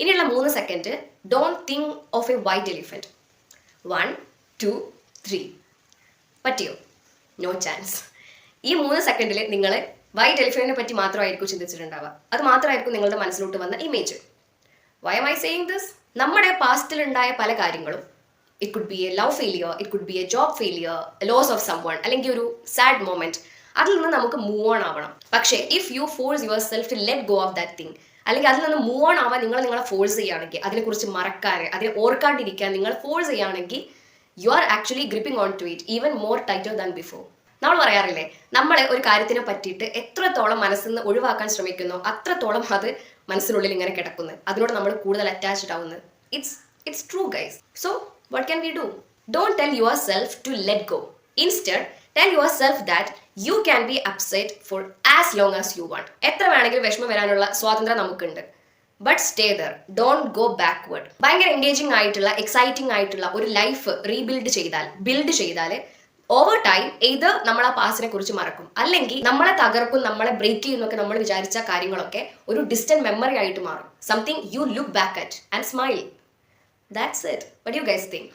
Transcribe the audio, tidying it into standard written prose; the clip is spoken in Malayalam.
ഇനിയുള്ള 3 second don't think of a white elephant. 1, 2, 3. പറ്റിയോ? No chance. ഈ 3 സെക്കൻഡിൽ നിങ്ങൾ വൈറ്റ് എലിഫന്റിനെ പറ്റി മാത്രമായിരിക്കും ചിന്തിച്ചിട്ടുണ്ടാവുക. അത് മാത്രമായിരിക്കും നിങ്ങളുടെ മനസ്സിലോട്ട് വന്ന image. Why am I saying this? നമ്മുടെ പാസ്റ്റിലുണ്ടായ പല കാര്യങ്ങളും, it could be a love failure, it could be a job failure, loss of someone, അല്ലെങ്കിൽ ഒരു സാഡ് മൊമെന്റ്, അതിൽ നിന്ന് നമുക്ക് മൂവ് ഓൺ ആവണം. പക്ഷേ if you force yourself to let go of that thing, അല്ലെങ്കിൽ അതിൽ നിന്ന് മൂവ് ഓൺ ആവാൻ നിങ്ങളെ ഫോഴ്സ് ചെയ്യുകയാണെങ്കിൽ, അതിനെക്കുറിച്ച് മറക്കാൻ, അതിനെ ഓർക്കാണ്ടിരിക്കാൻ നിങ്ങൾ ഫോഴ്സ് ചെയ്യുകയാണെങ്കിൽ, you are actually gripping on to it even more tighter than before. നമ്മൾ പറയാറില്ലേ, നമ്മൾ ഒരു കാര്യത്തിനെ പറ്റിയിട്ട് എത്രത്തോളം മനസ്സിൽ നിന്ന് ഒഴിവാക്കാൻ ശ്രമിക്കുന്നോ അത്രത്തോളം അത് മനസ്സിനുള്ളിൽ ഇങ്ങനെ കിടക്കുന്നത്, അതിനോട് നമ്മൾ കൂടുതൽ അറ്റാച്ച്ഡ് ആവുന്നത്. It's true guys. So what can we do? Don't tell yourself to let go. Instead, tell yourself that you can be upset for as long as you want. എത്ര വേണമെങ്കിലും വിഷമം വരാനുള്ള സ്വാതന്ത്ര്യം നമുക്കുണ്ട്. But stay there, don't go backward. ഭയങ്കര എൻഗേജിങ് ആയിട്ടുള്ള എക്സൈറ്റിംഗ് ആയിട്ടുള്ള ഒരു ലൈഫ് ബിൽഡ് ചെയ്താൽ ഓവർ ടൈം ഇത് നമ്മൾ ആ പാസ്റ്റിനെ കുറിച്ച് മറക്കും, അല്ലെങ്കിൽ നമ്മളെ തകർക്കും, നമ്മളെ ബ്രേക്ക് ചെയ്യുന്നൊക്കെ നമ്മൾ വിചാരിച്ച കാര്യങ്ങളൊക്കെ ഒരു ഡിസ്റ്റന്റ് മെമ്മറി ആയിട്ട് മാറും. Something you look back at and smile. That's it. What do you guys think?